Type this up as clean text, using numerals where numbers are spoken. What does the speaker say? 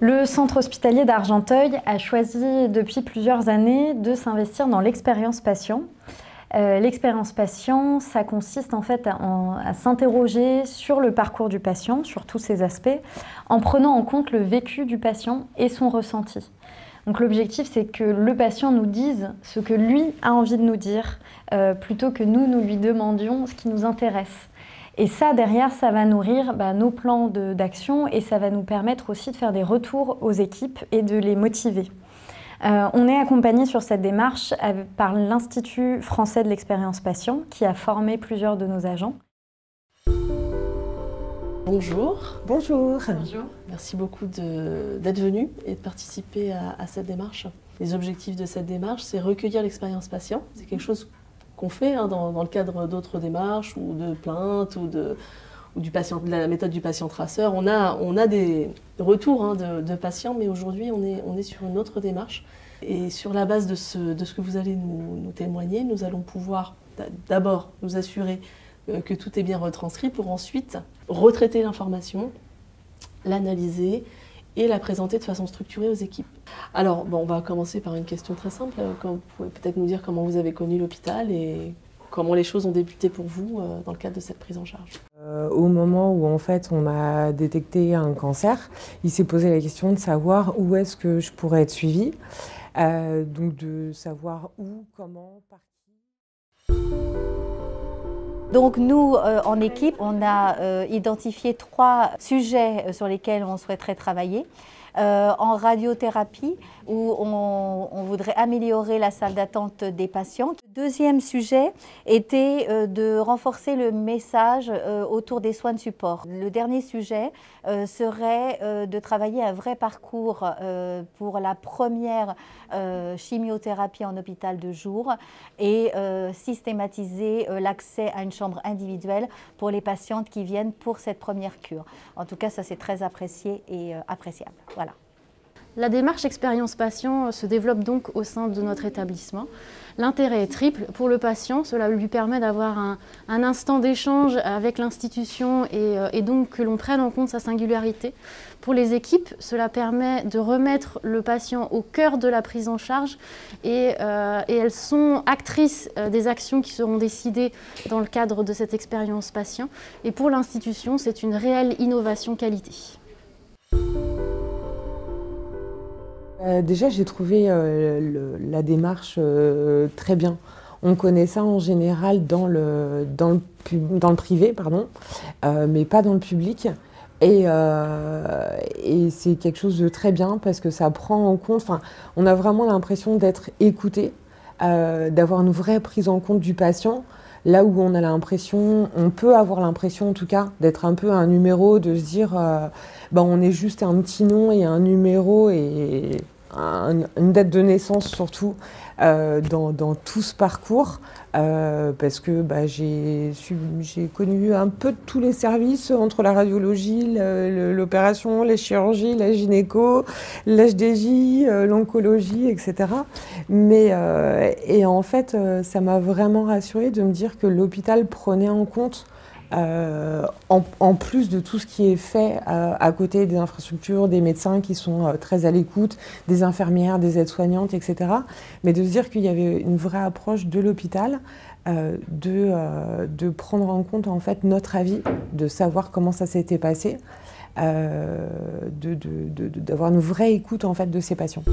Le centre hospitalier d'Argenteuil a choisi depuis plusieurs années de s'investir dans l'expérience patient. L'expérience patient, ça consiste en fait à s'interroger sur le parcours du patient, sur tous ses aspects, en prenant en compte le vécu du patient et son ressenti. Donc l'objectif, c'est que le patient nous dise ce que lui a envie de nous dire, plutôt que nous lui demandions ce qui nous intéresse. Et ça, derrière, ça va nourrir nos plans d'action et ça va nous permettre aussi de faire des retours aux équipes et de les motiver. On est accompagné sur cette démarche par l'Institut français de l'expérience patient qui a formé plusieurs de nos agents. Bonjour. Bonjour. Bonjour. Merci beaucoup d'être venu et de participer à cette démarche. Les objectifs de cette démarche, c'est recueillir l'expérience patient. C'est quelque chose qu'on fait dans le cadre d'autres démarches ou de plaintes ou de la méthode du patient traceur. On a des retours de patients, mais aujourd'hui on est sur une autre démarche. Et sur la base de ce que vous allez nous témoigner, nous allons pouvoir d'abord nous assurer que tout est bien retranscrit pour ensuite retraiter l'information, l'analyser et la présenter de façon structurée aux équipes. Alors, on va commencer par une question très simple. Vous pouvez peut-être nous dire comment vous avez connu l'hôpital et comment les choses ont débuté pour vous dans le cadre de cette prise en charge. Au moment où en fait on m'a détecté un cancer, il s'est posé la question de savoir où est-ce que je pourrais être suivie, donc de savoir où, comment, par qui. Donc nous, en équipe, on a identifié 3 sujets sur lesquels on souhaiterait travailler. En radiothérapie, où on voudrait améliorer la salle d'attente des patients. Le deuxième sujet était de renforcer le message autour des soins de support. Le dernier sujet serait de travailler un vrai parcours pour la première chimiothérapie en hôpital de jour et systématiser l'accès à une chambre individuelle pour les patientes qui viennent pour cette première cure. En tout cas, ça c'est très apprécié et appréciable. Voilà. La démarche expérience patient se développe donc au sein de notre établissement. L'intérêt est triple. Pour le patient, cela lui permet d'avoir un instant d'échange avec l'institution et donc que l'on prenne en compte sa singularité. Pour les équipes, cela permet de remettre le patient au cœur de la prise en charge et elles sont actrices des actions qui seront décidées dans le cadre de cette expérience patient. Et pour l'institution, c'est une réelle innovation qualité. Déjà, j'ai trouvé la démarche très bien. On connaît ça en général dans le privé, pardon, mais pas dans le public. Et c'est quelque chose de très bien parce que ça prend en compte, on a vraiment l'impression d'être écouté, d'avoir une vraie prise en compte du patient. Là où on peut avoir l'impression en tout cas d'être un peu un numéro, de se dire on est juste un petit nom et un numéro et une date de naissance surtout dans tout ce parcours parce que j'ai connu un peu de tous les services entre la radiologie, l'opération, les chirurgies, la gynéco, l'HDJ, l'oncologie, etc. Et en fait, ça m'a vraiment rassurée de me dire que l'hôpital prenait en compte en plus de tout ce qui est fait à côté des infrastructures, des médecins qui sont très à l'écoute, des infirmières, des aides-soignantes, etc. Mais de se dire qu'il y avait une vraie approche de l'hôpital, de prendre en compte en fait notre avis, de savoir comment ça s'était passé, d'avoir une vraie écoute en fait de ces patients.